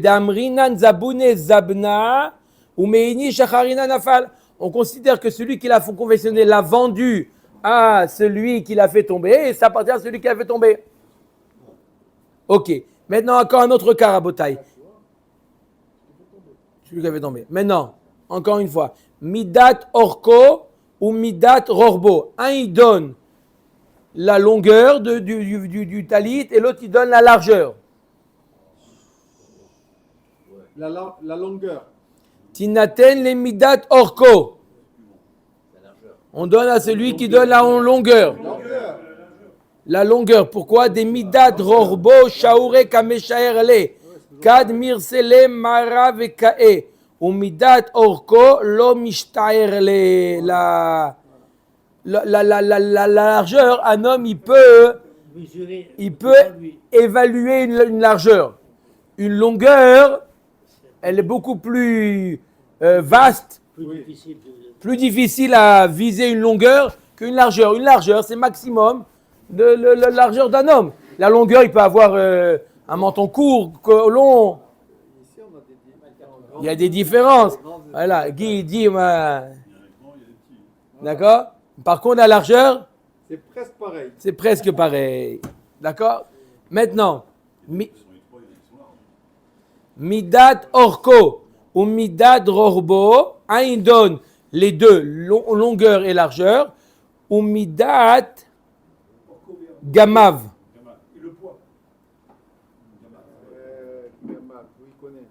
Damrinan zabune zabna ou meini shacharina nafal. On considère que celui qui l'a confectionné l'a vendu à celui qui l'a fait tomber et ça appartient à celui qui l'a fait tomber. Ok. Maintenant, encore un autre cas, Rabotai. Celui qui a fait tomber. Maintenant, encore une fois. Midat orko ou midat rorbo. Un, il donne la longueur du talit et l'autre, il donne la largeur. La longueur. Tinaten les midat orko. On donne à celui qui donne la longueur. La longueur. Pourquoi? Des midat rorbo shaure kameshaer le. Kad mirsele mara vekae. Ou midat orko lo mishtaer le. La largeur, un homme, il peut évaluer une largeur. Une longueur, elle est beaucoup plus vaste, plus difficile à viser une longueur qu'une largeur. Une largeur, c'est maximum de la largeur d'un homme. La longueur, il peut avoir un menton court, long. Il y a des différences. Voilà, Guy dit, d'accord? Par contre, la largeur, c'est presque pareil. D'accord? Maintenant, midat orko ou midat rorbo, un il donne les deux, longueur et largeur, ou midat gamav. Et le poids. Gamav, oui, il connaît.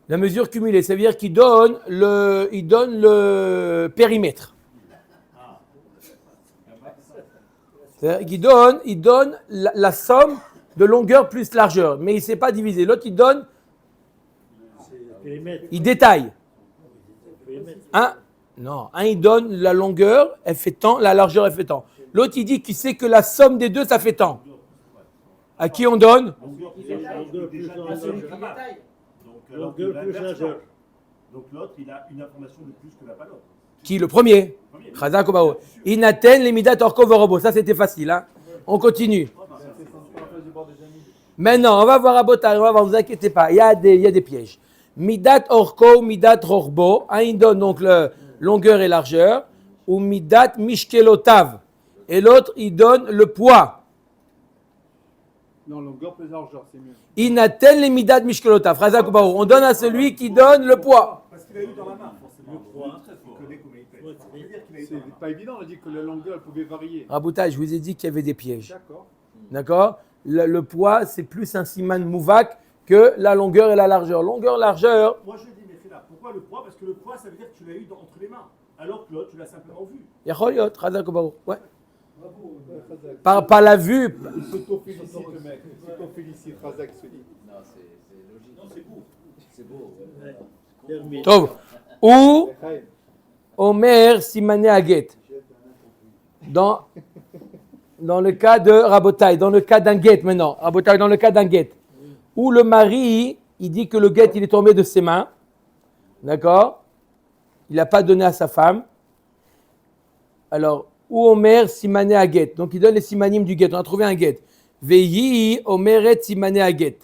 La mesure cumulée, ça veut dire qu'il donne le périmètre. C'est-à-dire qu'il donne la somme de longueur plus largeur, mais il ne sait pas diviser. L'autre, il donne, il détaille. Un, il donne la longueur, elle fait tant, la largeur, elle fait tant. L'autre, il dit qu'il sait que la somme des deux, ça fait tant. À qui on donne? Longueur plus largeur. Donc l'autre, il a une information de plus que n'a pas l'autre. Qui? Le premier. Chazak Obao. Inaten les midat orko vorobo. Ça, c'était facile. Hein? On continue. Maintenant, on va voir à Botar. Ne vous inquiétez pas. Il y a des pièges. Midat orko, midat rorbo. Un, il donne donc la longueur et largeur. Ou midat mishkelotav. Et l'autre, il donne le poids. Non, longueur plus largeur, c'est mieux. Inaten les midat mishkelotav. Chazak Obao. On donne à celui qui donne le poids. Parce qu'il a eu dans la main, forcément. Le poids, il connaît combien il pèse. C'est pas évident, on a dit que la longueur elle pouvait varier. Rabouta, je vous ai dit qu'il y avait des pièges. D'accord. Le poids, c'est plus un siman mouvak que la longueur et la largeur. Longueur, largeur. Moi, je dis, mais c'est là. Pourquoi le poids? Parce que le poids, ça veut dire que tu l'as eu entre les mains. Alors que l'autre, tu l'as simplement vu. Yacholiot, Chazak Obao. Ouais. Par la vue. Il s'auto-félicite, le mec. Il s'auto-félicite, Razak se dit. Non, c'est logique. Non, c'est beau. C'est beau. Tov. Ou Omer Simane Aget. Dans le cas de Rabotai, dans le cas d'un guet maintenant. Rabotai, dans le cas d'un guet. Où le mari, il dit que le guet, il est tombé de ses mains. D'accord? Il n'a pas donné à sa femme. Alors, ou Omer Simane Aget. Donc, il donne les simanim du guet. On a trouvé un guet. Veyi Omeret Simane Aget.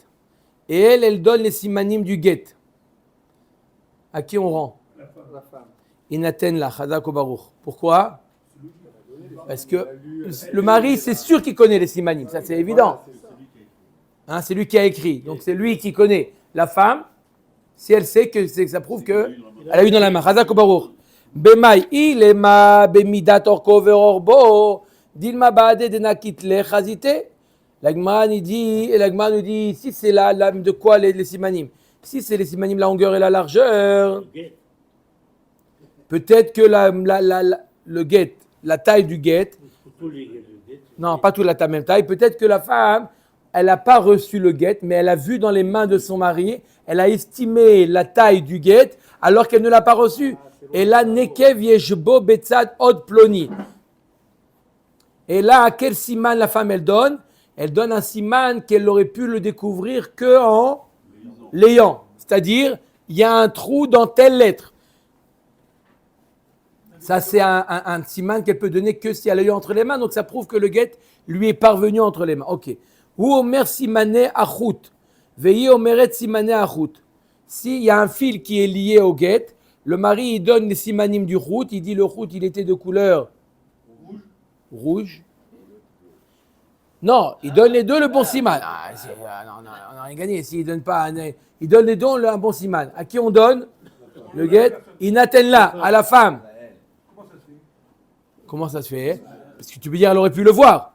Et elle donne les simanim du guet. À qui on rend? La femme. Inaten la Chazak ou Baruch. Pourquoi? Parce que le mari, c'est sûr qu'il connaît les simanim. Ça, c'est évident. Hein, c'est lui qui a écrit. Donc, c'est lui qui connaît. La femme, si elle sait que ça prouve qu'elle a eu dans la main. Chazak ou Baruch. Bemai ilema bemidat orko verorbo dilma baade de nakitle chazite. L'agman nous dit si c'est là de quoi les simanim. Si c'est les simanim la longueur et la largeur, peut-être que le guet, la taille du guet, non pas toute la même taille, peut-être que la femme, elle n'a pas reçu le guet, mais elle a vu dans les mains de son mari, elle a estimé la taille du guet alors qu'elle ne l'a pas reçu. Et là, nekev yeshbo betzad od ploni. Et là, quel siman la femme elle donne? Elle donne un siman qu'elle aurait pu le découvrir que en l'ayant. C'est-à-dire, il y a un trou dans telle lettre. Ça, c'est un siman qu'elle peut donner que si elle a eu entre les mains. Donc, ça prouve que le guet, lui est parvenu entre les mains. Ok. Ou omer simane achut. Veillez omeret simane achut. S'il y a un fil qui est lié au guet, le mari il donne les simanim du chout, il dit le chout il était de couleur rouge. Non, il donne les deux le bon siman. Non, on n'a rien gagné. S'il donne pas, il donne les deux un bon siman. À qui on donne le guet? Inatella, à la femme. Comment ça se fait? Parce que tu peux dire, elle aurait pu le voir.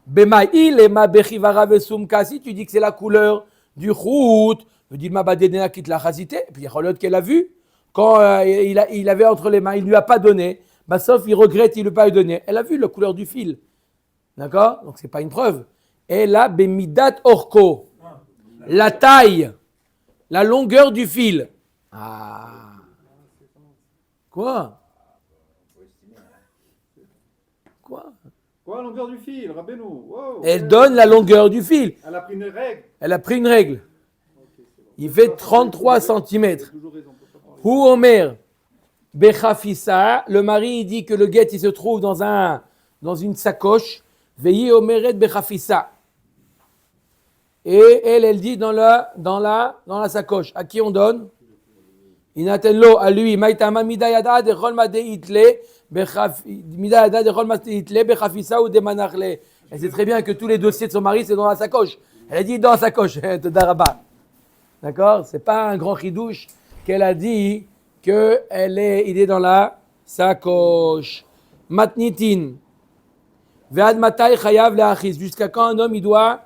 Bemaïl et ma bechivara vesumka. Si tu dis que c'est la couleur du chout, me dit ma badedena quitte la chazité. Puis il y a l'autre qu'elle a vu. Quand il avait entre les mains, il ne lui a pas donné. Bah, sauf il regrette, il ne lui a pas donné. Elle a vu la couleur du fil. D'accord? Donc, ce n'est pas une preuve. Et là, bemidat orko. La taille, la longueur du fil. Ah. Quoi? Quoi la longueur du fil, Rabbeinu? Wow. Elle donne la longueur du fil. Elle a pris une règle. Elle a pris une règle. Il fait 33 cm. Hu Omer, Bechafissa, le mari il dit que le guet il se trouve dans une sacoche. Veillez Omeret Bechafissa. Et elle dit dans la sacoche. À qui on donne? Inatello à lui. Maïtama midayada de rolma de itle midayada de rolma de itle Bechafissa ou de manachle. Elle sait très bien que tous les dossiers de son mari c'est dans la sacoche. Elle a dit dans la sacoche. Daraba. D'accord? C'est pas un grand chidouche qu'elle a dit qu'il est dans la sacoche. Matnitin. Ve'ad matay chayav le'achiz. Jusqu'à quand un homme il doit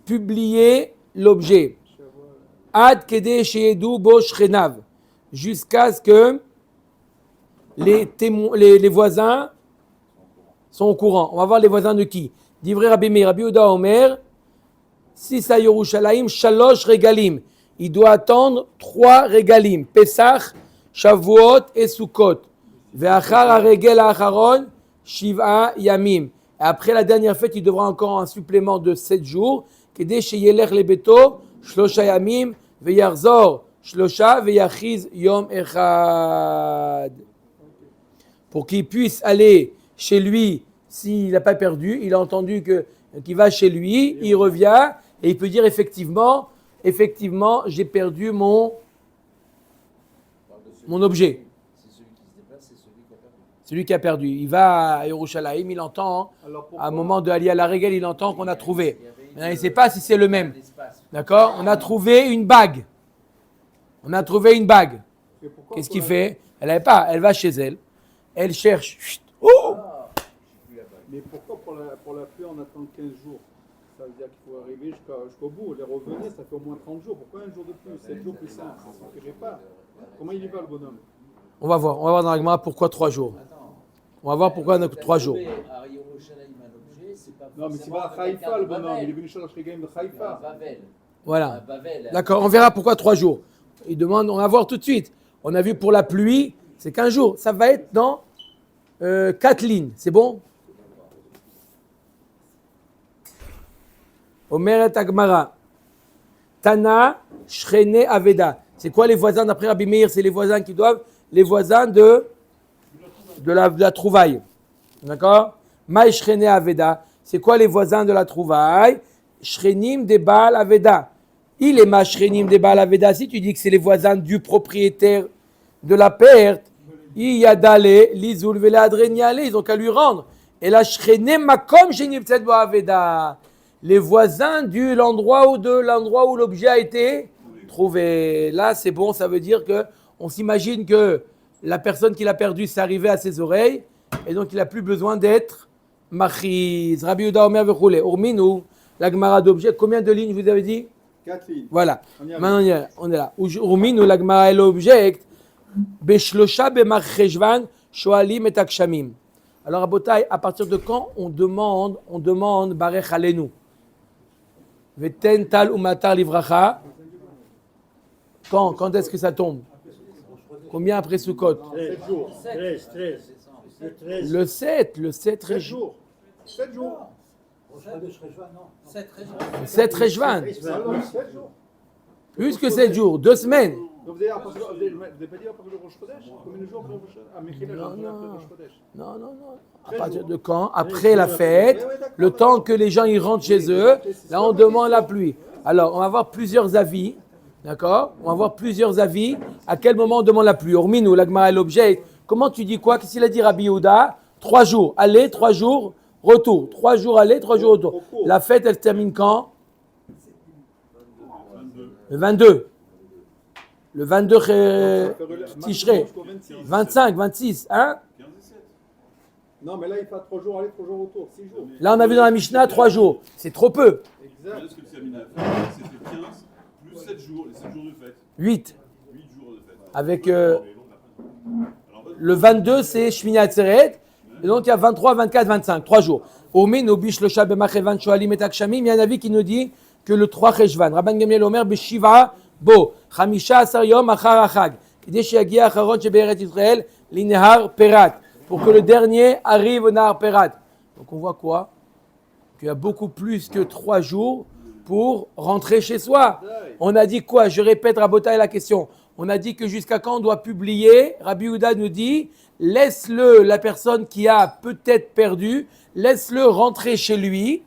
publier l'objet? Ad kede sheyedu bo shchenav. Jusqu'à ce que les voisins sont au courant. On va voir les voisins de qui? Divrei Rabbi Meir, Rabbi Yehuda Omer, si ça Yerushalayim, shalosh regalim. Il doit attendre 3 regalim. Pesach, Shavuot et Sukkot. Ve'achar ha-regel ha-acharon, Shiva Yamim. Après la dernière fête, il devra encore un supplément de 7 jours. Kede sheyelech lebeto, Shlosha Yamim, ve'yarzor, Shlosha, ve'yachiz Yom Echad. Pour qu'il puisse aller chez lui, s'il n'a pas perdu, il a entendu qu'il va chez lui, il revient, et il peut dire effectivement, j'ai perdu mon objet. Celui qui a perdu. Il va à Yerushalayim, il entend, à un moment de Ali à la Régel, il entend qu'on a trouvé. Maintenant, il ne sait pas si c'est le même. D'accord? On a trouvé une bague. Qu'est-ce qu'il fait? Elle n'avait pas. Elle va chez elle. Elle cherche. Oh! Mais pourquoi pour la pluie on attend 15 jours? Ça veut dire qu'il faut arriver jusqu'au bout. Les revenus, ça fait au moins 30 jours. Pourquoi un jour de plus? 7 jours plus 5, ça ne suffirait pas. Comment il y va le bonhomme? On va voir dans la Gemara pourquoi 3 jours. On va voir pourquoi 3 jours. Non, mais c'est pas à Haïfa le bonhomme. Il est venu chercher les games de Haïfa. Voilà. D'accord, on verra pourquoi 3 jours. Il demande, on va voir tout de suite. On a vu pour la pluie, c'est 15 jours. Ça va être dans 4 lignes. C'est bon? Omeret Agmara. Tana, Shrene Aveda. C'est quoi les voisins d'après Rabbi Meir? C'est les voisins qui doivent, les voisins de la trouvaille. D'accord? Maï Shrene Aveda. C'est quoi les voisins de la trouvaille? Shrenim de Baal Aveda. Il est ma Shrenim de Baal Aveda. Si tu dis que c'est les voisins du propriétaire de la perte, il y a d'aller, l'izul vele adreniale, ils ont qu'à lui rendre. Et la Shrenim Makom Shenim Tzed Bo Aveda. Les voisins de l'endroit où l'objet a été trouvé. Là, c'est bon, ça veut dire que on s'imagine que la personne qui l'a perdu, c'est arrivé à ses oreilles, et donc il n'a plus besoin d'être machiz. Rabbi Yehuda Omer vechule. Urminu, la Gemara d'objet. Combien de lignes vous avez dit? 4 lignes. Voilà. Maintenant, on est là. Urminu, la Gemara est l'objet. Beshlosha b'marcheshvan shoalim et akshamim. Alors, à Botaï, à partir de quand on demande barech alenu? Veten tal umatar livracha. Quand est-ce que ça tombe? Combien après Sukkot? 7 jours. 13. Le 7 7 jours. 7 jours. 7 Rejvan. 7 jours. Plus que 7 jours, 2 semaines. Donc vous n'avez pas dit à partir de Rosh Chodesh? Combien de jours après Rosh Chodesh? Ah, Mechila, Non, après non. Rosh Chodesh. Non. À 13 partir jours. de quand? Après la fête, Ouais, d'accord, le temps que les gens ils rentrent chez eux, là on demande la pluie. Alors, on va voir plusieurs avis. D'accord? On va voir plusieurs avis. À quel moment on demande la pluie? Hormis nous, l'agma est l'objet. Comment tu dis quoi? Qu'est-ce qu'il a dit Rabbi Yehuda? 3 jours. Aller, 3 jours, retour. 3 jours aller, 3 jours retour. La fête, elle se termine quand? Le 22. Le 22 Tishrei. 25, 26. Hein? Non, mais là, il fait 3 jours aller, 3 jours retour, 6 jours. Là, on a vu dans la Mishnah 3 jours. C'est trop peu. Exact. Est-ce que le Samina a fait? C'était 15 plus 7 jours, les 7 jours de fête. 8. 8 jours de fête. Avec le 22, c'est Shmini Atzeret. Et donc, il y a 23, 24, 25. 3 jours. Omen, Obish, le Shab, Machevan, Shoalim, et Akshamim. Il y a un avis qui nous dit que le 3 Cheshvan. Rabban Gamliel Omer, Beshiva, Bo. Chamisha, Asar Yom, Achar Achag. Kedesh Yagia, Acharon, Sheberet Israël, Linehar, Perat. Pour que le dernier arrive au Nahar Perat. Donc, on voit quoi? Qu'il y a beaucoup plus que 3 jours pour rentrer chez soi. On a dit quoi? Je répète, Rabotai, la question. On a dit que jusqu'à quand on doit publier? Rabbi Yehuda nous dit, laisse-le, la personne qui a peut-être perdu, laisse-le rentrer chez lui.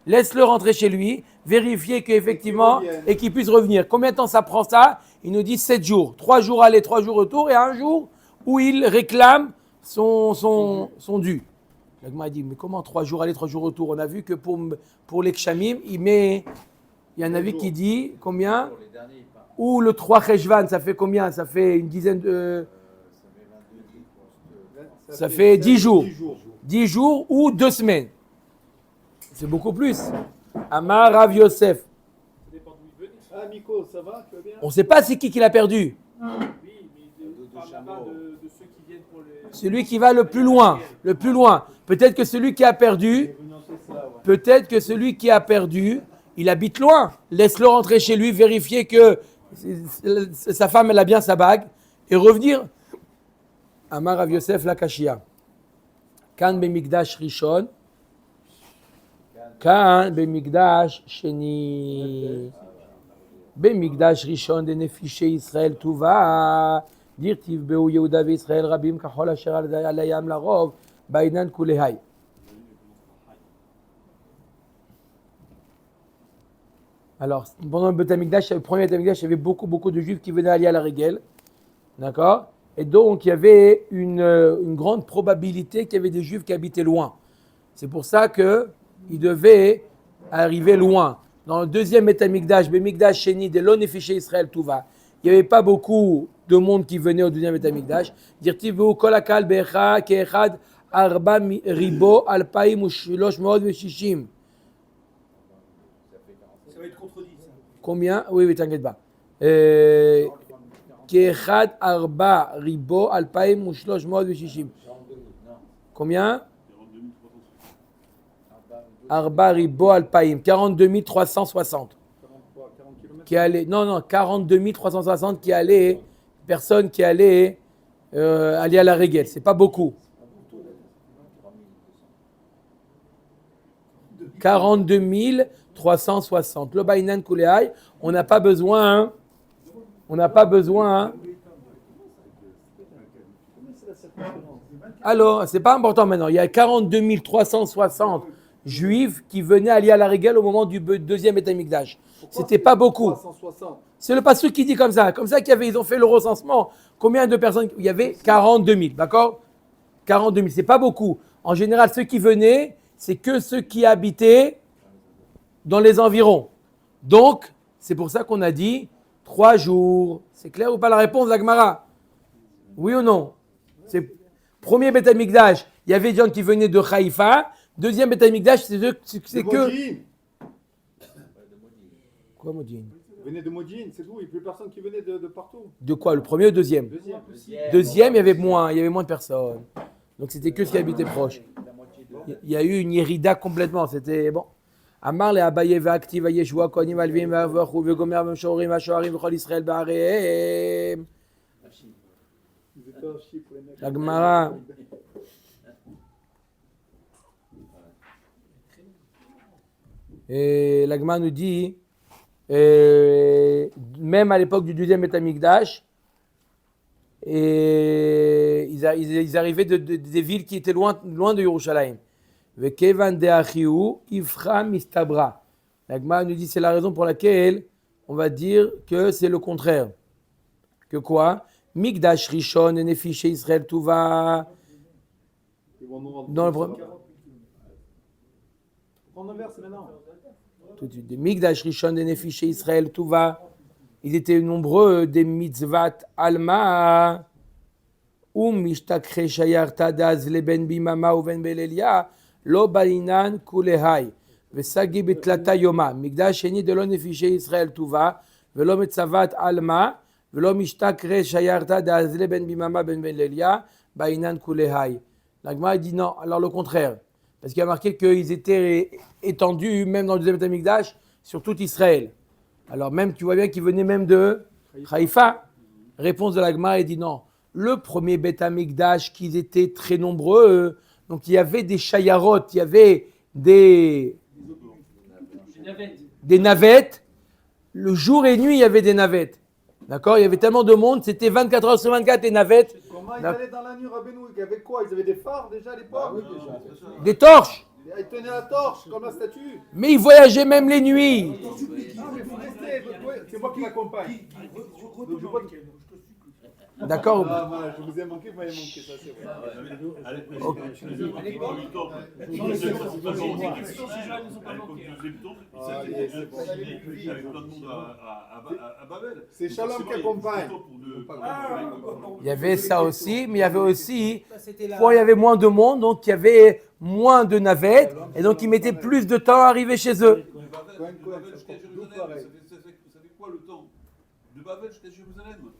Laisse-le rentrer chez lui, vérifier qu'effectivement, et qu'il puisse revenir. Combien de temps ça prend ça? Il nous dit 7 jours. 3 jours aller, 3 jours retour, et un jour où il réclame son dû. L'agma a dit, mais comment 3 jours aller, 3 jours retour? On a vu que pour les Kshamim, il y a un avis qui dit combien? Pour les derniers, il part. Ou le 3 Cheshvan, ça fait combien? Ça fait une dizaine de... Ça fait 10 jours. 10 jours ou 2 semaines. C'est beaucoup plus. Amar Rav Yosef. Ah, Miko, ça va? Tu vas bien? On ne sait pas c'est qui l'a perdu. Oui, mais de ceux qui viennent pour les... Celui qui va le plus loin. Le plus loin. Peut-être que celui qui a perdu, il habite loin. Laisse-le rentrer chez lui, vérifier que sa femme, elle a bien sa bague et revenir. Amar Rav Yosef la Kashia. Kan bemikdash rishon. Kan bemikdash sheni. Bemikdash rishon de nefishe Israël tuva. Dirtiv beu Yehuda veIsraël rabim kachol asher alayam larov bainan kulehai. Alors, pendant le Beth Amikdash, le premier Beth Amikdash, il y avait beaucoup de juifs qui venaient aller à la Régel. D'accord? Et donc, il y avait une grande probabilité qu'il y avait des juifs qui habitaient loin. C'est pour ça qu'ils devaient arriver loin. Dans le deuxième Beth Amikdash, Bemikdash Sheni, de l'on fiché Israël Touva, il n'y avait pas beaucoup de monde qui venait au deuxième Beth Amikdash. Dirtivu kol akal becha keechad arba ribo alpaim ushlosh meod veshishim. Ça va être contredit, ça. Combien? Oui, t'inquiète pas. Keechad arba ribo alpaim ushlosh meod veshishim. Combien? Arba ribo alpaim. 42 360. 40 km. Qui allait, non, 42 360 qui allaient, personnes qui allaient aller à la Régel. C'est pas beaucoup. 42 360. Le Bainan Kuleai, on n'a pas besoin. Alors, c'est pas important maintenant. Il y a 42 360 juifs qui venaient aller à la Régel au moment du deuxième Beth Amikdash. C'était pas beaucoup. 360. C'est le pasteur qui dit comme ça. Comme ça ils ont fait le recensement. Combien de personnes? Il y avait 42 000, d'accord? 42 000, c'est pas beaucoup. En général, ceux qui venaient, c'est que ceux qui habitaient dans les environs. Donc, c'est pour ça qu'on a dit 3 jours. C'est clair ou pas la réponse d'Agmara? Oui ou non? C'est premier Beth Amikdash, il y avait des gens qui venaient de Haïfa. Deuxième Beth Amikdash, c'est que... Modine. Quoi, Modine? Venez de Modine, c'est tout. Il n'y a plus personne qui venait de partout. De quoi? Le premier ou le deuxième? Deuxième, il y avait moins de personnes. Donc c'était que ce qui habitait proche. Il y a eu une Yerida complètement. C'était bon. Amar le Abaye ve'aktiv Yeshua kohanim alvim ve'avachou ve'gomer ve'shorim ve'shoarim ve'chol Israël ba'areim. Ils étaient en Chypre, les mecs. La Gemara. Et la Gemara nous dit Et même à l'époque du deuxième Beth Amikdash, et ils arrivaient des villes qui étaient loin de Yerushalayim. Vekevan de'achiu ifra mistabra. La Gemara nous dit c'est la raison pour laquelle on va dire que c'est le contraire. Que quoi? Mikdash Rishon et Nefiché Israël Touva. Dans le Prends un verset maintenant. tout de suite. Mikdash Rishon et Nefiché Israël Touva. Ils étaient nombreux des mitzvat alma. Mishtakre shayar tadaz leben bimama ou ben belelia. Lo balinan kulehai. Vesagi betlata yoma. Mikdash eni de lo Nefiché Israël Touva. Velo mitzavat alma. Velo mishtakre shayarta d'azle ben bimama ben belelia. Bainan kulehai. La Gemara dit non, alors le contraire. Parce qu'il y a marqué qu'ils étaient étendus, même dans le deuxième Beth Amikdash, sur tout Israël. Alors même, tu vois bien qu'ils venaient même de Haïfa. Réponse de la Gemara, il dit non. Le premier Beth Amikdash, qu'ils étaient très nombreux, donc il y avait des chayarot, il y avait des navettes. Le jour et nuit, il y avait des navettes. D'accord? Il y avait tellement de monde, c'était 24 heures sur 24 des navettes. Comment ils allaient dans la nuit, Rabbeinu? Il y avait quoi? Ils avaient des phares déjà à l'époque? Des torches. Ils tenaient la torche, comme la statue. Mais ils voyageaient même les nuits. Ah, mais il faut rester. C'est moi qui l'accompagne. D'accord? Ah, voilà, je vous ai manqué, vous m'avez manqué, ça c'est vrai. C'est Shalom qui accompagne. Il y avait ça aussi, mais il y avait aussi, il y avait moins de monde, donc il y avait moins de navettes, et donc ils mettaient plus de temps à arriver chez eux. Ça fait quoi le temps de Babel jusqu'à Jérusalem?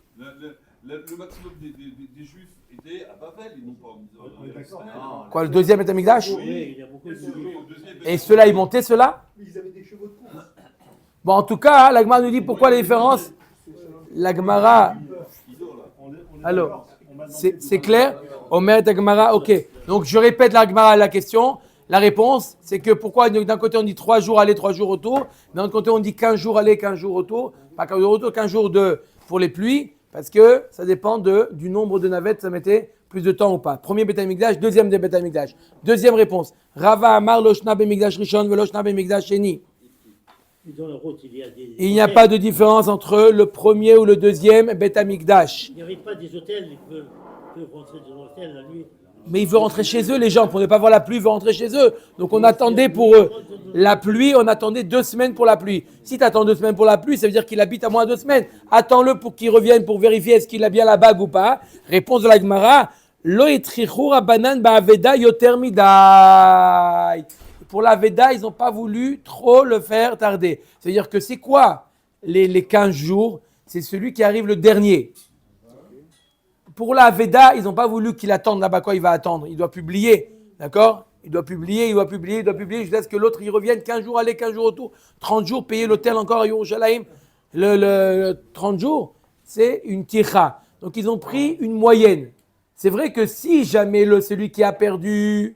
Le maximum des Juifs étaient à Babel, ils n'ont pas en Israël. Quoi, le deuxième Beth Amikdash? Oui, il y a beaucoup de Et ceux-là, ils montaient ceux-là? Ils avaient des chevaux de course. Bon, en tout cas, la Gemara nous dit pourquoi la différence. La Gemara. Alors, c'est clair? Omer et Gemara, ok. Donc, je répète la Gemara, la question. La réponse, c'est que pourquoi d'un côté on dit 3 jours aller, 3 jours retour, d'un autre côté on dit 15 jours aller, 15 jours retour, pas 15 jours retour, 15 jours pour les pluies, parce que ça dépend du nombre de navettes, ça mettait plus de temps ou pas. Premier Beth Amikdash, deuxième des Beth Amikdash. Deuxième réponse. Rava Amar Loshna Bemikdash Rishon Veloshna Bemikdash Sheni. Dans la route, il y a des Il n'y a pas de différence entre le premier ou le deuxième Beth Amikdash. Il n'y avait pas des hôtels, ils peuvent rentrer dans l'hôtel la nuit. Mais ils veulent rentrer chez eux, les gens, pour ne pas voir la pluie, ils veulent rentrer chez eux. Donc on attendait pour eux. La pluie, on attendait 2 semaines pour la pluie. Si tu attends 2 semaines pour la pluie, ça veut dire qu'il habite à moins de 2 semaines. Attends-le pour qu'il revienne pour vérifier est-ce qu'il a bien la bague ou pas. Réponse de la Gemara, Lo etrichou rabanan ba'aveda yoter midai. Pour la Veda, ils n'ont pas voulu trop le faire tarder. C'est-à-dire que c'est quoi les 15 jours? C'est celui qui arrive le dernier. Pour la Veda, ils n'ont pas voulu qu'il attende là-bas. Quoi, il va attendre? Il doit publier. D'accord? Il doit publier jusqu'à ce que l'autre il revienne 15 jours aller, 15 jours retour. 30 jours, payer l'hôtel encore à Yerushalayim. Le 30 jours, c'est une ticha. Donc ils ont pris une moyenne. C'est vrai que si jamais celui qui a perdu,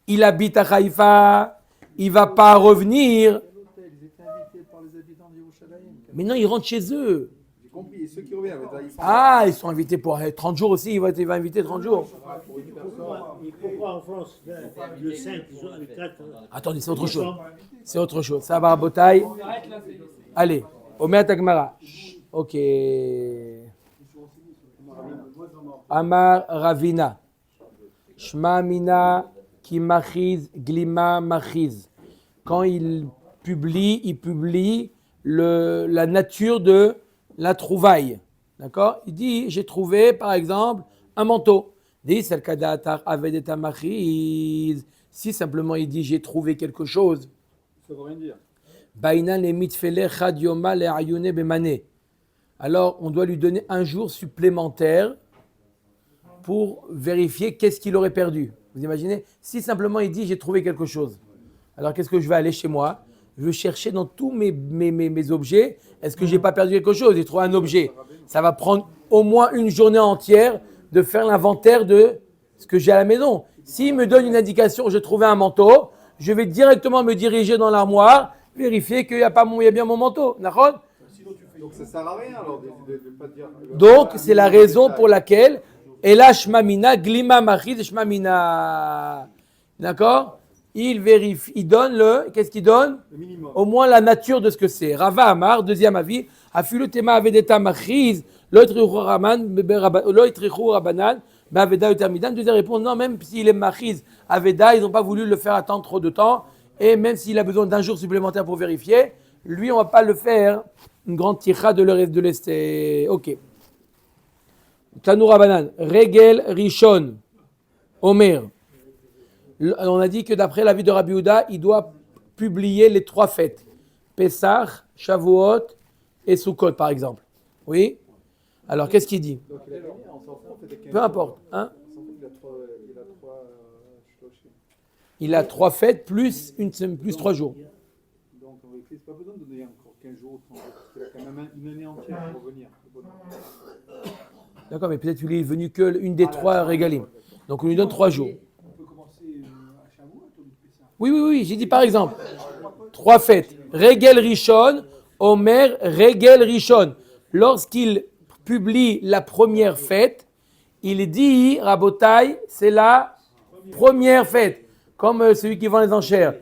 il habite à Haïfa, il ne va pas revenir. Ils étaient invités par les habitants de Yerushalayim. Mais non, ils rentrent chez eux. J'ai compris, et ceux qui reviennent, Ils sont invités pour 30 jours aussi, il va inviter 30 jours. Pourquoi en France, le 5, le 4 Attendez, c'est autre chose. C'est autre chose. Ça va, Botaï. Allez, Omer Tagmara. Ok. Amar Ravina. Shma Mina qui machiz, glima machiz. Quand il publie la nature de la trouvaille. D'accord? Il dit, j'ai trouvé, par exemple, un manteau. Dit, si simplement il dit, j'ai trouvé quelque chose. Ça veut rien dire. Alors, on doit lui donner un jour supplémentaire pour vérifier qu'est-ce qu'il aurait perdu. Vous imaginez? Si simplement il dit, j'ai trouvé quelque chose. Alors, qu'est-ce que je vais aller chez moi? Je vais chercher dans tous mes objets. Est-ce que je n'ai pas perdu quelque chose? J'ai trouvé un objet. Ça va prendre au moins une journée entière de faire l'inventaire de ce que j'ai à la maison. S'il me donne une indication, j'ai trouvé un manteau, je vais directement me diriger dans l'armoire, vérifier qu'il y a bien mon manteau. D'accord ? Donc ça sert à rien alors de pas dire. Donc, c'est la raison pour laquelle Ela Shmamina, Glima Machid Shmamina. D'accord ? Il vérifie, il donne qu'est-ce qu'il donne ? Le minimum. Au moins la nature de ce que c'est. Rava Amar, deuxième avis, Afilu Tema Avedeta Machiz, Lo Itrichu Rabanan, Aveda Utermidan. Deuxième réponse, non, même s'il est Machiz, Aveda, ils n'ont pas voulu le faire attendre trop de temps, et même s'il a besoin d'un jour supplémentaire pour vérifier, lui, on ne va pas le faire. Une grande tira de l'Est. Ok. Tanou Rabanan, Regel Rishon, Omer. On a dit que d'après l'avis de Rabbi Yehuda, il doit publier les 3 fêtes. Pessah, Shavuot et Sukkot, par exemple. Oui ? Alors, qu'est-ce qu'il dit ? Donc il a gagné, on s'en fout, on fait des 15 Peu importe. Hein ? On s'en fout, il a 3 shloshim. Il a 3 fêtes plus 3 jours. Donc on va écrire, c'est pas besoin de donner encore 15 jours ou 30 jours, parce qu'il a quand même une année entière pour revenir. D'accord, mais peut-être qu'il est venu que une des 3 régalim. Donc on lui donne 3 jours. On peut commencer à Shavuot ou Pessah. Oui, j'ai dit par exemple. 3 fêtes. Regel Rishon, Omer, Regel Rishon. Lorsqu'il publie la première fête, il dit, Rabotai, c'est la première fête. Comme celui qui vend les enchères.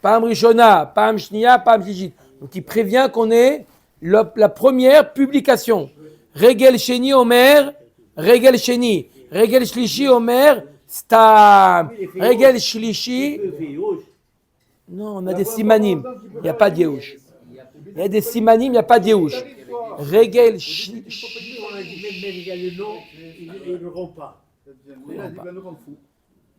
Pam Rishona, Pam Shnia, Pam Shishit. Donc il prévient qu'on est la première publication. Regel Sheni Omer, Regel Sheni. Regel Shlishi Omer, Stam. Regel Shlishi. Non, on a des simanim. Il n'y a pas de Yehush. Il y a des simanim, il n'y a pas de Yehush. Regel Shlishi. Même il y a le nom, ils ne l'auront pas. Il a dit, ben, nous, on fout.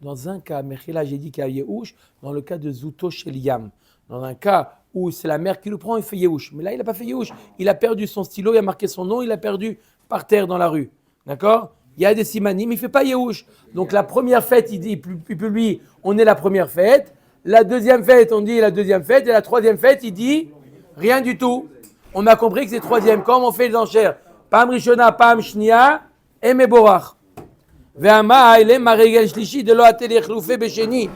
Dans un cas, Mechila, j'ai dit qu'il y a Yehush. Dans le cas de Zuto Sheliam. Dans un cas où c'est la mère qui le prend, il fait Yehush. Mais là, il n'a pas fait Yehush. Il a perdu son stylo, il a marqué son nom, il a perdu par terre dans la rue. D'accord ? Il y a des simanim, il ne fait pas Yehush. Donc la première fête, il dit, il publie, on est la première fête. La deuxième fête, on dit la deuxième fête. Et la troisième fête, il dit rien du tout. On a compris que c'est troisième. Comme on fait les enchères, Pam Rishona, Pam Shnia, et Meborach. Ve'ama haile maregel shlishi de lo atel yechloufé besheni.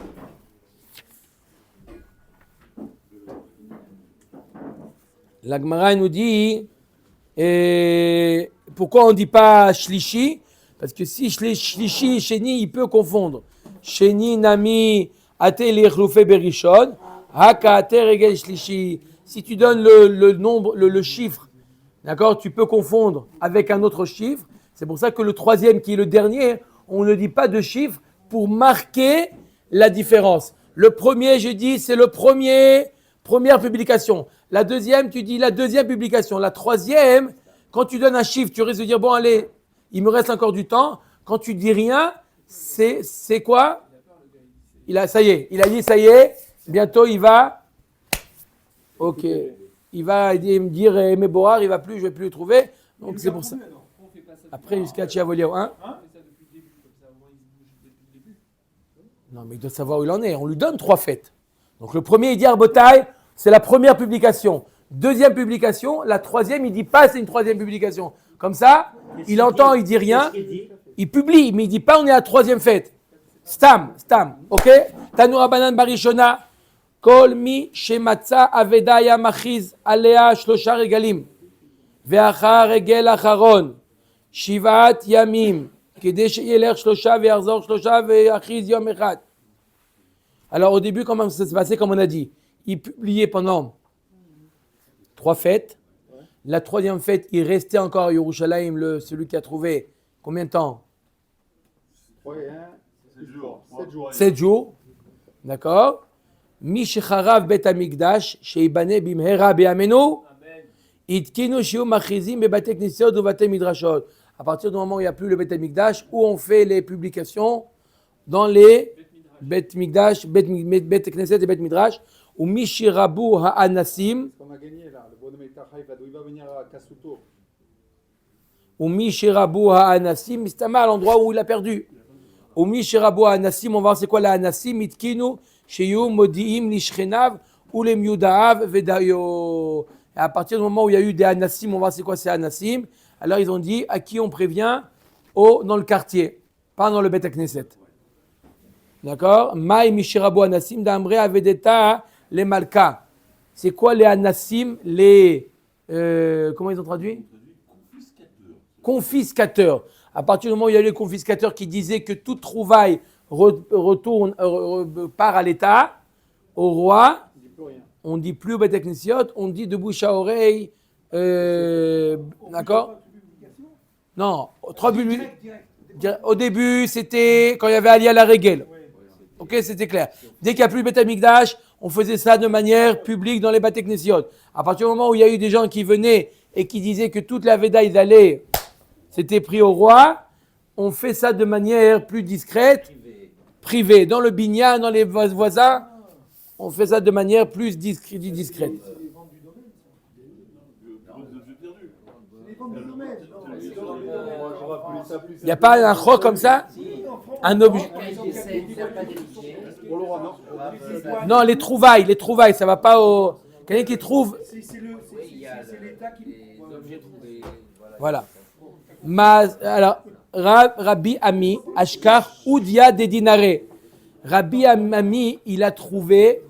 La Gemara nous dit pourquoi on ne dit pas shlishi? Parce que si shlishi, sheni, il peut confondre. Sheni nami atel yechloufé berishon, haka atel regel shlishi. Si tu donnes le nombre, le chiffre, d'accord, tu peux confondre avec un autre chiffre. C'est pour ça que le troisième, qui est le dernier, on ne dit pas de chiffre pour marquer la différence. Le premier, je dis, c'est le première publication. La deuxième, tu dis la deuxième publication. La troisième, quand tu donnes un chiffre, tu risques de dire, bon, allez, il me reste encore du temps. Quand tu dis rien, c'est quoi ? Ça y est, il a dit, ça y est, bientôt il va. Ok. Il va me dire, mes boires, il va plus, je vais plus le trouver. Donc c'est pour ça. Après, jusqu'à Tchiavoliao 1. Non, mais il doit savoir où il en est. On lui donne 3 fêtes. Donc le premier, il dit Arbotaï, c'est la première publication. Deuxième publication, la troisième, il dit pas c'est une troisième publication. Comme ça, il entend, il dit rien. Il publie, mais il dit pas on est à la troisième fête. Stam. Ok? Tanou Rabanan Barishona. Kol mi shematza avedaya machiz alea shlosha regalim. Ve'achar regel acharon. Shivat yamim. Kede sheyeler shlosha ve'arzor shlosha ve'achiz yom echad. Alors au début, comment ça s'est passé? Comme on a dit, il publiait pendant 3 fêtes. La troisième fête, il restait encore à Yerushalayim, celui qui a trouvé combien de temps? 3 et 1, 7 jours. 7 jours. D'accord? Mi shecharav bet hamikdash sheibane bimhera be'amenu itkinu shiu machizim bebate knisot ubate midrashot. À partir du moment où il n'y a plus le bet hamikdash, où on fait les publications dans les bet mikdash, bet knesset et bet midrash, ou mi shirabu ha'anasim. On a gagné là, le bonhomme est à Haïfa, il va venir à Kasuto. Ou mi shirabu ha'anasim, mistama à l'endroit où il a perdu. Ou mi shirabu ha'anasim, on va voir c'est quoi la ha'anasim, itkinu Sheyu modiim lishchenav ou les miudaav vedayo. À partir du moment où il y a eu des anassim, on va voir c'est quoi ces anassim. Alors ils ont dit à qui on prévient dans le quartier, pas dans le Bet Knesset. D'accord? Maï mishirabu anassim d'ambre avedeta les malka. C'est quoi les anassim, les... comment ils ont traduit? Confiscateurs. À partir du moment où il y a eu les confiscateurs qui disaient que toute trouvaille retourne, part à l'État, au roi, on ne dit plus au Beth Knesset, on dit de bouche à oreille, d'accord? Non, 3 buts. Au début, c'était quand il y avait Ali à la Régel. Ok, c'était clair. Dès qu'il n'y a plus le Beth Amikdash, on faisait ça de manière publique dans les Beth Knesset. À partir du moment où il y a eu des gens qui venaient et qui disaient que toute la Veda, ils allaient, c'était pris au roi, on fait ça de manière plus discrète, privée. Dans le binyan, dans les voisins, on fait ça de manière plus discrète. Il n'y a pas un chok comme ça? Un objet. Non, les trouvailles, ça ne va pas au. Quelqu'un qui trouve. C'est l'État qui. Voilà. Alors, Rabbi Ami, Ashkar, Oudia de Dinare. Rabbi Ami, il a trouvé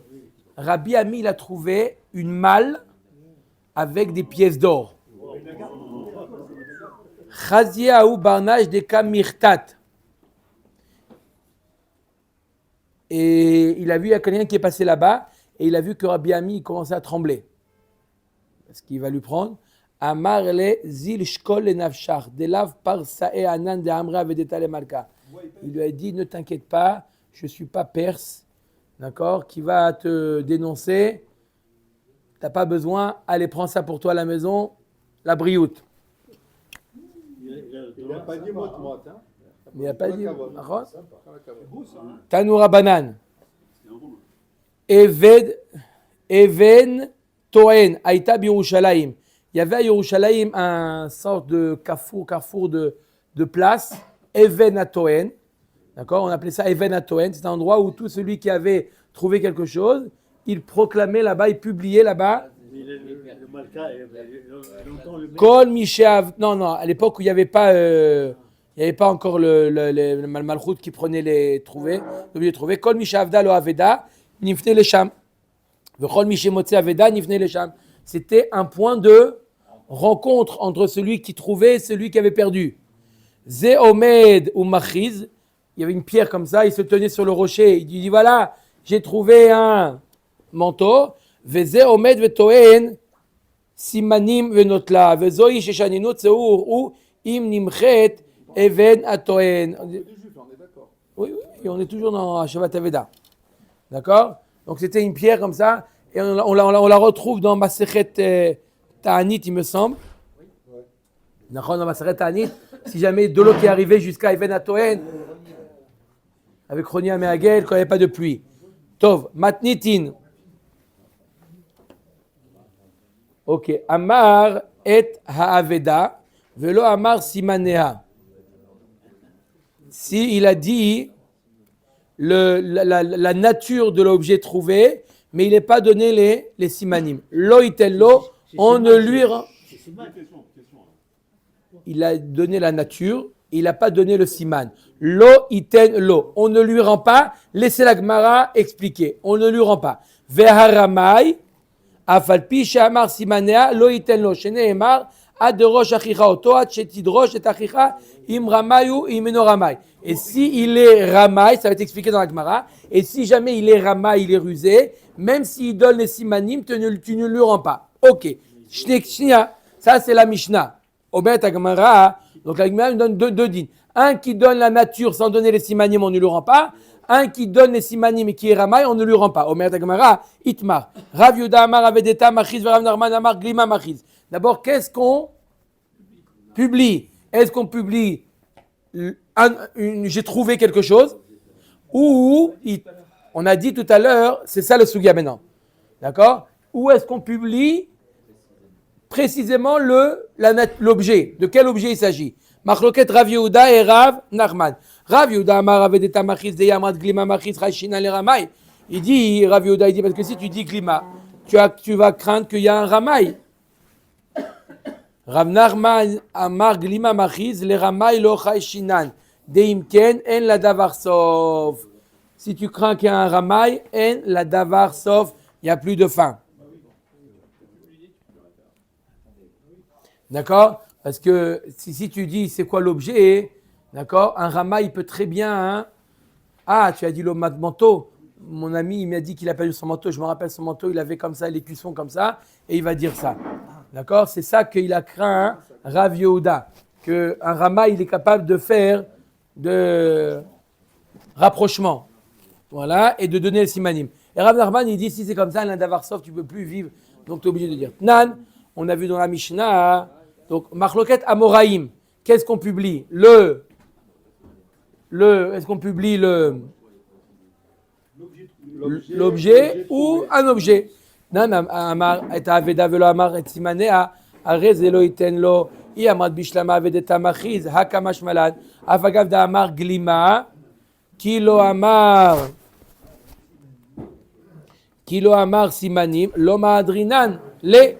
une malle avec des pièces d'or. Chaziaou Barnage de Kamirtat. Et il a vu, il y a quelqu'un qui est passé là-bas, et il a vu que Rabbi Ami commençait à trembler. Parce qu'il va lui prendre. Amar le zil shkol le nafshach, delav par sae anan de amra vedeta le malka. Il lui a dit, ne t'inquiète pas, je ne suis pas perse, d'accord, qui va te dénoncer. Tu n'as pas besoin, allez, prends ça pour toi à la maison, la brioute. Il n'a pas dit mot. Il n'a pas dit. Tanoura Banan. Even Toen, Aïta Birushalayim. Il y avait à Yerushalayim un sorte de carrefour de place, Even Toen. D'accord, on appelait ça Even Toen. C'est un endroit où tout celui qui avait trouvé quelque chose, il proclamait là-bas, il publiait là-bas. Le Malka, longtemps le Kol Mishav. Non, à l'époque où il n'y avait pas. Il n'y avait pas encore le Malchut qui prenait les trouvés. Kol Mishavda lo Aveda, Nifne le Sham. Vechol Mishemotze Aveda, Nifne le Sham. C'était un point de rencontre entre celui qui trouvait et celui qui avait perdu. Ze Omed ou Machiz. Il y avait une pierre comme ça, il se tenait sur le rocher. Il dit voilà, j'ai trouvé un manteau. Veze Omed Vetoen, Simanim Venotla. Vezoi Sheshaninu Tseur ou Im Nimchet. Even Atoen. Oui, on est toujours dans Shabbat Aveda. D'accord? Donc c'était une pierre comme ça, et on la retrouve dans Masechet Ta'anit, il me semble. D'accord, dans Masechet Ta'anit, si jamais de l'eau qui est arrivée jusqu'à Even Atoen, avec Roni Améagel, quand il n'y avait pas de pluie. Tov, Matnitin. Ok, Amar et Ha'aveda, Velo Amar Simanea. Si il a dit la nature de l'objet trouvé, mais il n'est pas donné les simanim. Lo itello, on ne lui rend. Il a donné la nature, il n'a pas donné le siman. Lo iten lo, on ne lui rend pas. Laissez la Gemara expliquer. On ne lui rend pas. Veharamai, afalpi shamar simanea, lo iten lo, sheneemar. Et si il est ramay, ça va être expliqué dans la Gemara. Et si jamais il est ramay, il est rusé, même s'il donne les simanim, tu ne lui rends pas. Ok. Ça c'est la Mishnah. Obet la Gemara. Donc la Gemara donne deux dînes. Un qui donne la nature sans donner les simanim, on ne lui rend pas. Un qui donne les simanim et qui est ramay, on ne lui rend pas. Omer Gemara, Itmar. Rav Yuda Amar Avedeta Machiz, Rav Narman Amar Glima Machiz. D'abord, qu'est-ce qu'on publie? Est-ce qu'on publie j'ai trouvé quelque chose, ou on a dit tout à l'heure, c'est ça le sugya maintenant, d'accord? Ou est-ce qu'on publie précisément l'objet? De quel objet il s'agit? Machloket Rav Yehuda et Rav Nachman. Rav Yehuda Amar Avedeta Machiz de Yamrat Glima Machiz Rachina le Ramay. Il dit, Rav Yehuda, il dit, parce que si tu dis Glima, tu vas craindre qu'il y a un Ramay. Rav Nachman Amar Glima Machiz le Ramay lo Chayshinan. Deimken en la davar sof. Si tu crains qu'il y a un Ramay, en la davar sof, il n'y a plus de faim. D'accord? Parce que si tu dis c'est quoi l'objet, d'accord? Un rama, il peut très bien. Hein, ah, tu as dit le manteau. Mon ami, il m'a dit qu'il a perdu son manteau. Je me rappelle son manteau, il avait comme ça, les cuissons comme ça, et il va dire ça. D'accord? C'est ça qu'il a craint, hein, Rav Yehuda. Qu'un rama, il est capable de faire de rapprochement. Voilà, et de donner le simanim. Et Rav Nachman, il dit si c'est comme ça, l'un d'Avarsov, tu ne peux plus vivre. Donc tu es obligé de dire. Nan, on a vu dans la Mishnah. Donc, Marloket Amoraïm. Qu'est-ce qu'on publie? Est-ce qu'on publie l'objet ou un objet? Nan, Amar, et Aveda velo Amar, et Simanea, Arez elo iten lo, I Amad Bishlama vedeta machiz, Hakamash malad, Afagav da Amar Glima, Kilo Amar Simanim, Loma Adrinan, les.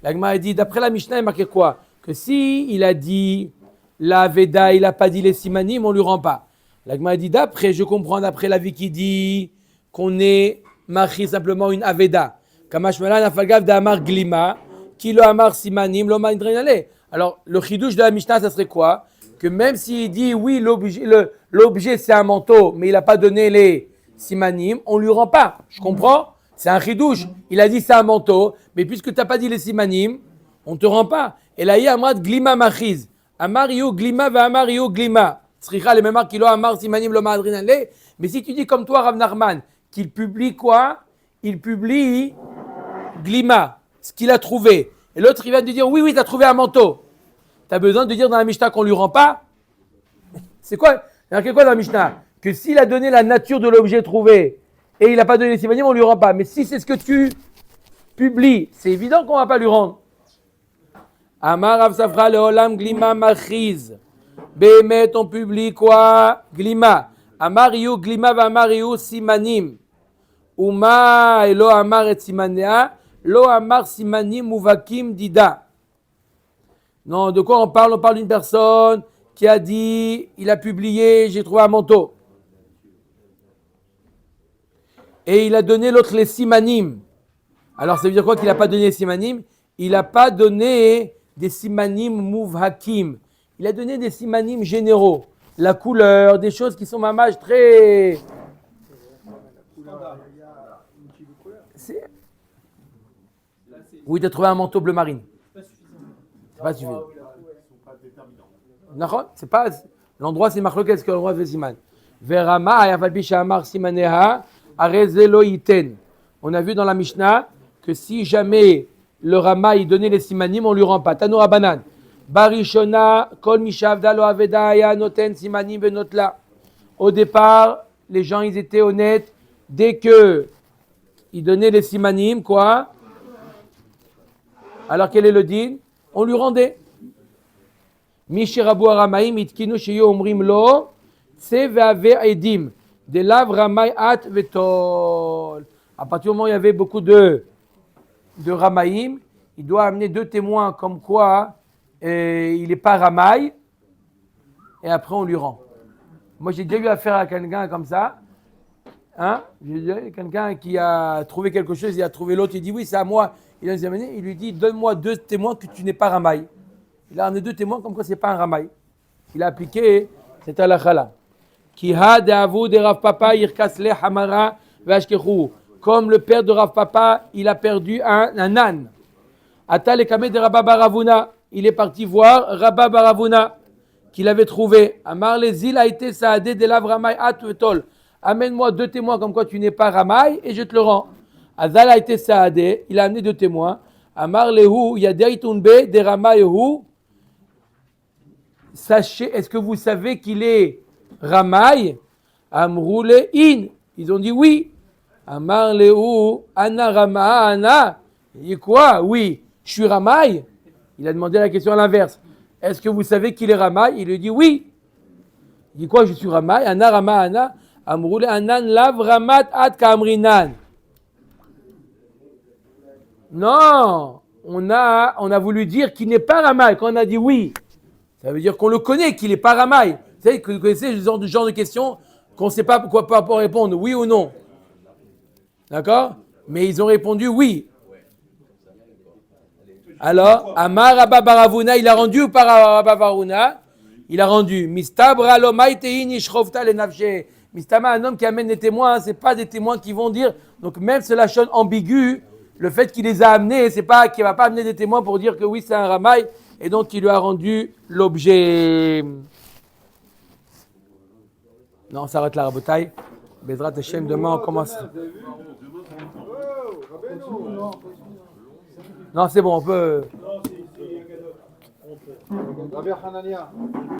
La Gemara dit, d'après la Mishnah, il est marqué quoi? Que si il a dit la Veda, il n'a pas dit les Simanim, on ne lui rend pas. La Gemara dit, d'après, je comprends, d'après la vie qui dit qu'on est marqué simplement une Aveda. Kamash Malan, Afagav da Amar Glima, Kilo Amar Simanim, Loma Adrinale. Alors, le chidouche de la Mishnah, ça serait quoi? Que même s'il dit, oui, l'objet c'est un manteau, mais il n'a pas donné les Simanim, on ne lui rend pas. Je comprends? C'est un chidouche. Il a dit c'est un manteau, mais puisque tu n'as pas dit les simanim, on ne te rend pas. Et là, il y a Amrat Glima Machiz. Amario Glima va Amario Glima. Sricha les mêmes marques qu'il a Amar Simanim Loma Adrinale. Mais si tu dis comme toi, Rav Nachman, qu'il publie quoi? Il publie Glima, ce qu'il a trouvé. Et l'autre, il va te dire oui, tu as trouvé un manteau. Tu as besoin de dire dans la Mishnah qu'on ne lui rend pas? C'est quoi? Il y a quoi dans la Mishnah? Que s'il a donné la nature de l'objet trouvé, et il n'a pas donné les simanim, on ne lui rend pas. Mais si c'est ce que tu publies, c'est évident qu'on ne va pas lui rendre. Amar Rav Safra leolam glima machiz. Behemet, on publie quoi? Glima. Amariu glima va amariu simanim. Uma elo amar et simanea. Lo amar simanim muvakim dida. Non, de quoi on parle? On parle d'une personne qui a dit, il a publié, j'ai trouvé un manteau. Et il a donné l'autre les simanim. Alors ça veut dire quoi qu'il n'a pas donné les simanim? Il n'a pas donné des simanim muvhakim. Il a donné des simanim généraux. La couleur, des choses qui sont mamage très... Oui, tu as trouvé un manteau bleu marine. C'est pas suffisant. C'est pas... L'endroit c'est marloquet, ce que l'endroit fait siman. Verama ayafalpi shamar simaneha. On a vu dans la Mishnah que si jamais le Rama il donnait les simanim, on lui rend pas. Tanoura banan. Barishona kol mishavda lo aveda ya noten simanim benotla. Au départ, les gens ils étaient honnêtes. Dès que ils donnaient les simanim, quoi? Alors quel est le din? On lui rendait. Mishirabu aramaim itkinu sheyo omrim lo tse ve'ave edim. De lav ramay at vetol. À partir du moment où il y avait beaucoup de ramaïm, il doit amener 2 témoins comme quoi il n'est pas ramaï, et après on lui rend. Moi j'ai déjà eu affaire à quelqu'un comme ça. Hein? J'ai déjà eu quelqu'un qui a trouvé quelque chose, il a trouvé l'autre, il dit oui c'est à moi. Il a amené, il lui dit donne-moi 2 témoins que tu n'es pas ramaï. Il a amené 2 témoins comme quoi c'est pas un ramaï. Il a appliqué cette halakha-là. Comme le père de Rav Papa, il a perdu un âne. Il est parti voir Rabba Baravuna qu'il avait trouvé. Amar les îles a été saadé de lav ramay at vetol. Amène-moi 2 témoins comme quoi tu n'es pas ramaï et je te le rends. Azal a été saadé, il a amené 2 témoins. Amar lehu yadeitun de ramayehu. Sachez, est-ce que vous savez qu'il est Ramaï? Amroule in. Ils ont dit oui. Amar lehu ana Rama ana. Il dit quoi? Oui. Je suis Ramaï. Il a demandé la question à l'inverse. Est-ce que vous savez qu'il est Ramaï? Il lui dit oui. Il dit quoi? Je suis Ramaï. Ana Rama ana. Amroule anan lav ramat at kamrinan. Non. On a voulu dire qu'il n'est pas Ramaï. Quand on a dit oui. Ça veut dire qu'on le connaît, qu'il n'est pas ramaï. Vous savez, que vous connaissez ce genre de questions qu'on ne sait pas pourquoi pas répondre oui ou non. D'accord? Mais ils ont répondu oui. Alors, Amar Rabba Baravuna, il a rendu ou pas Rabba Baravuna? Il a rendu. Mistabra lo maitei nishrovta le nafshe. Mistama, un homme qui amène des témoins, c'est pas des témoins qui vont dire. Donc même ce lachon ambigu, le fait qu'il les a amenés, c'est pas qu'il va pas amener des témoins pour dire que oui c'est un ramaï, et donc il lui a rendu l'objet. Non, on s'arrête là, Rabotai. Bezrat Hashem, demain on commence. Non, c'est bon, on peut. Rabbi Hanania.